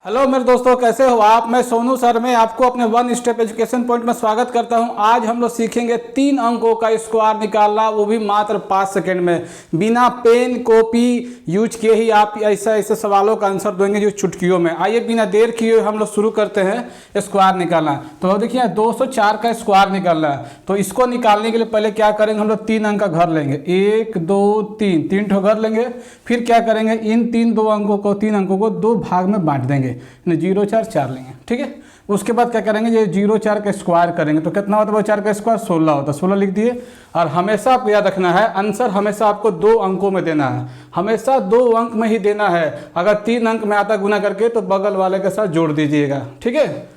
Hello मेरे दोस्तों, कैसे हो आप। मैं सोनू सर में आपको अपने वन स्टेप एजुकेशन पॉइंट में स्वागत करता हूं। आज हम लोग सीखेंगे 3 अंकों का स्क्वायर निकालना, वो भी मात्र 5 सेकंड में, बिना पेन कॉपी यूज किए ही आप ऐसे सवालों का आंसर देंगे जो चुटकियों में। आइए बिना देर किए हम लोग शुरू करते हैं स्क्वायर निकालना। तो देखिए 204 का स्क्वायर निकालना है, तो इसको निकालने के लिए पहले क्या करेंगे, हम लोग 3 अंक का घर लेंगे। 1 2 3, 3 ठो घर लेंगे। फिर क्या करेंगे, इन 3 अंकों को 2 भाग में बांट देंगे, 0 4 4 लेंगे। ठीक है, उसके बाद क्या करेंगे, ये 0 4 का स्क्वायर करेंगे तो कितना होता है, 4 का स्क्वायर 16 होता है। 16 लिख दिए। और हमेशा आपको याद रखना है, आंसर हमेशा आपको 2 अंकों में देना है, हमेशा 2 अंक में ही देना है। अगर 3 अंक में आता गुना करके तो बगल वाले के साथ जोड़ दीजिएगा। ठीक है,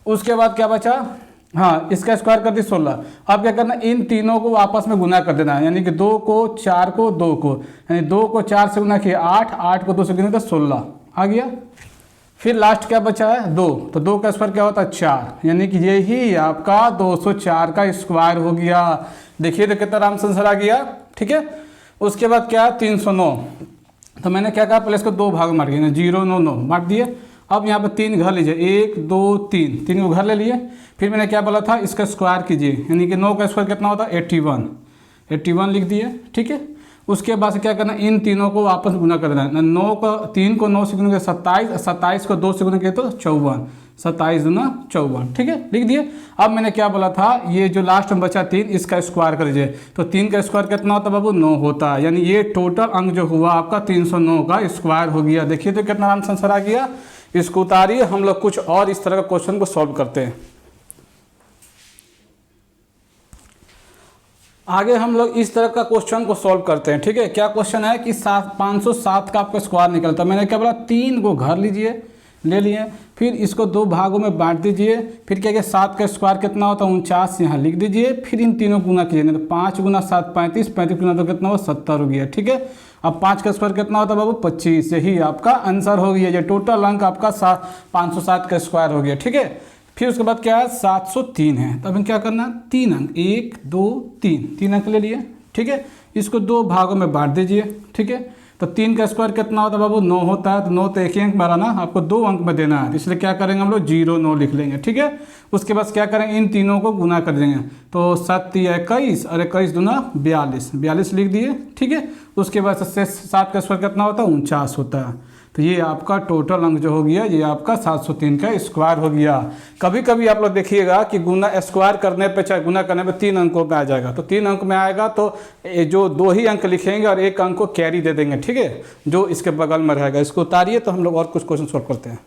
उसके बाद क्या बचा, हाँ इसका स्क्वायर कर दी 16। अब क्या करना, इन तीनों को आपस में गुना कर देना है, यानी कि 2 को 4 को 2 को, यानी 2 को 4 से गुना किए 8, 8 को 2 से गुना तो 16 आ गया। फिर लास्ट क्या बचा है, 2, तो 2 का स्क्वायर क्या होता है 4, यानी कि यही आपका 204 का स्क्वायर हो गया। देखिए तो कितना आराम से आंसर आ गया। ठीक है, उसके बाद क्या है 309, तो मैंने क्या कहा, पहले इसको 2 भाग में बांट दिया, 0 9 9 बांट दिए। अब यहाँ पे 3 घर लीजिए, 1 2 3, 3 को घर ले लिए। फिर मैंने क्या बोला था, इसका स्क्वायर कीजिए, यानी कि 9 का स्क्वायर कितना होता है 81, 81 लिख दिए। ठीक है, उसके बाद से क्या करना, इन तीनों को वापस गुना कर देना है। 9 को 3 को 9 से गुना 27, 27 को 2 से गुना किया तो 54, 27 दूना 54। ठीक है, लिख दिए। अब मैंने क्या बोला था, ये जो लास्ट में बचा 3, इसका स्क्वायर कर दीजिए, तो 3 का स्क्वायर कितना होता है बाबू, 9 होता है। यानी ये टोटल अंक जो हुआ आपका 309 का स्क्वायर हो गया। देखिए तो कितना आराम से आंसर आ गया। इसको उतारिए, हम लोग कुछ और इस तरह का क्वेश्चन को सॉल्व करते हैं। आगे हम लोग इस तरह का क्वेश्चन को सॉल्व करते हैं। ठीक है, क्या क्वेश्चन है कि 507 का आपका स्क्वायर निकलता है। मैंने क्या बोला, 3 को घर लीजिए, ले लिए। फिर इसको 2 भागों में बांट दीजिए। फिर क्या 7 का स्क्वायर कितना होता है 49, यहाँ लिख दीजिए। फिर इन तीनों गुना कीजिए, तो 5 गुना 7 35, 35 गुना तो कितना हुआ 70 हो गया। ठीक है, अब 5 का स्क्वायर कितना होता है बाबू 25, यही आपका आंसर हो गया। ये टोटल अंक आपका 507 का स्क्वायर हो गया। ठीक है, फिर उसके बाद क्या है 703 है, तो अब क्या करना, 3 अंक 1 2 3, 3 अंक ले लिए। ठीक है, इसको 2 भागों में बांट दीजिए। ठीक है, तो 3 का स्क्वायर कितना होता है बाबू 9 होता है, तो 9 तो एक ही अंक मारा ना, आपको 2 अंक में देना है, इसलिए क्या करेंगे हम लोग 0 9 लिख लेंगे। ठीक है, उसके बाद क्या करेंगे, इन तीनों को गुना कर देंगे, तो 7 21 और 21 दूना 42, 42 लिख दिए। ठीक है, उसके बाद से 7 का स्क्वायर कितना होता है 49 होता है। तो ये आपका टोटल अंक जो हो गया, ये आपका 703 का स्क्वायर हो गया। कभी कभी आप लोग देखिएगा कि गुना स्क्वायर करने पे चाहे गुना करने पे 3 अंकों में आ जाएगा, तो 3 अंक में आएगा तो जो 2 ही अंक लिखेंगे और 1 अंक को कैरी दे देंगे। ठीक है, जो इसके बगल में रहेगा। इसको उतारिए तो हम लोग और कुछ क्वेश्चन सॉल्व करते हैं।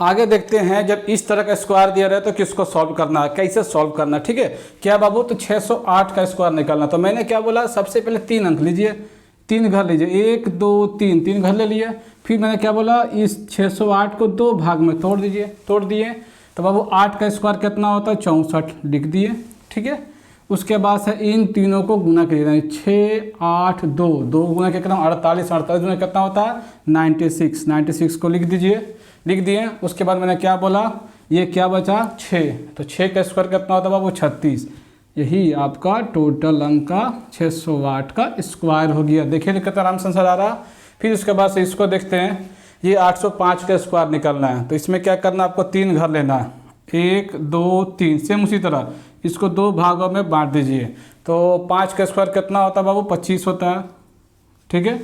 आगे देखते हैं, जब इस तरह का स्क्वायर दिया रहे तो किसको सॉल्व करना है, कैसे सॉल्व करना है। ठीक है, क्या बाबू, तो 608 का स्क्वायर निकालना। तो मैंने क्या बोला, सबसे पहले 3 अंक लीजिए, 3 घर लीजिए, 1 2 3, 3 घर ले लिए। फिर मैंने क्या बोला, इस 608 को 2 भाग में तोड़ दीजिए, तोड़ दिए। तो बाबू 8 का स्क्वायर कितना होता है 64, लिख दिए। ठीक है, उसके बाद से इन तीनों को गुना करिए, 6 8 2, 2 गुना क्या करना 48, 48 गुना कितना होता है 96, 96 को लिख दीजिए, लिख दिए। उसके बाद मैंने क्या बोला, ये क्या बचा 6, तो 6 का स्क्वायर कितना होता है बाबू 36, यही आपका टोटल अंक का 608 का स्क्वायर हो गया। देखिए कितना आराम से आंसर आ रहा। फिर उसके बाद से इसको देखते हैं, ये 805 का स्क्वायर निकलना है, तो इसमें क्या करना, आपको 3 घर लेना है, 1 2 3, सेम उसी तरह इसको 2 भागों में बांट दीजिए। तो 5 का स्क्वायर कितना होता है बाबू 25 होता है। ठीक है,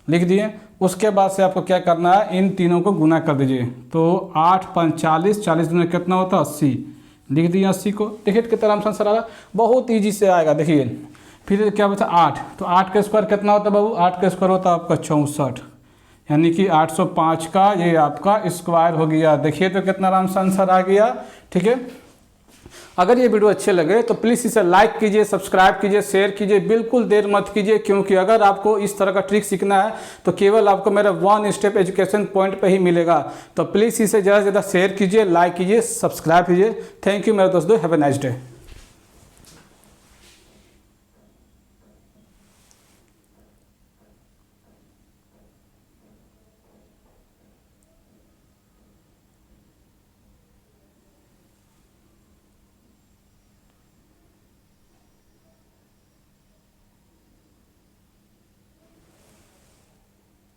लिख दिए। उसके बाद से आपको क्या करना है, इन तीनों को गुना कर दीजिए, तो 8 5 40, 40 दूना कितना होता है 80, लिख दिए 80 को। देखिए कितना आराम से आंसर आ रहा, बहुत ईजी से आएगा। देखिए फिर क्या बचा 8, तो 8 का स्क्वायर कितना होता है बाबू, 8 का स्क्वायर होता है आपका 64, यानी कि 805 का ये आपका स्क्वायर हो गया। देखिए तो कितना आराम से आंसर आ गया। ठीक है, अगर ये वीडियो अच्छे लगे तो प्लीज़ इसे लाइक कीजिए, सब्सक्राइब कीजिए, शेयर कीजिए, बिल्कुल देर मत कीजिए, क्योंकि अगर आपको इस तरह का ट्रिक सीखना है तो केवल आपको मेरा वन स्टेप एजुकेशन पॉइंट पे ही मिलेगा। तो प्लीज़ इसे ज़्यादा से ज़्यादा शेयर कीजिए, लाइक कीजिए, सब्सक्राइब कीजिए। थैंक यू मेरे दोस्तों, हैव ए नाइस डे।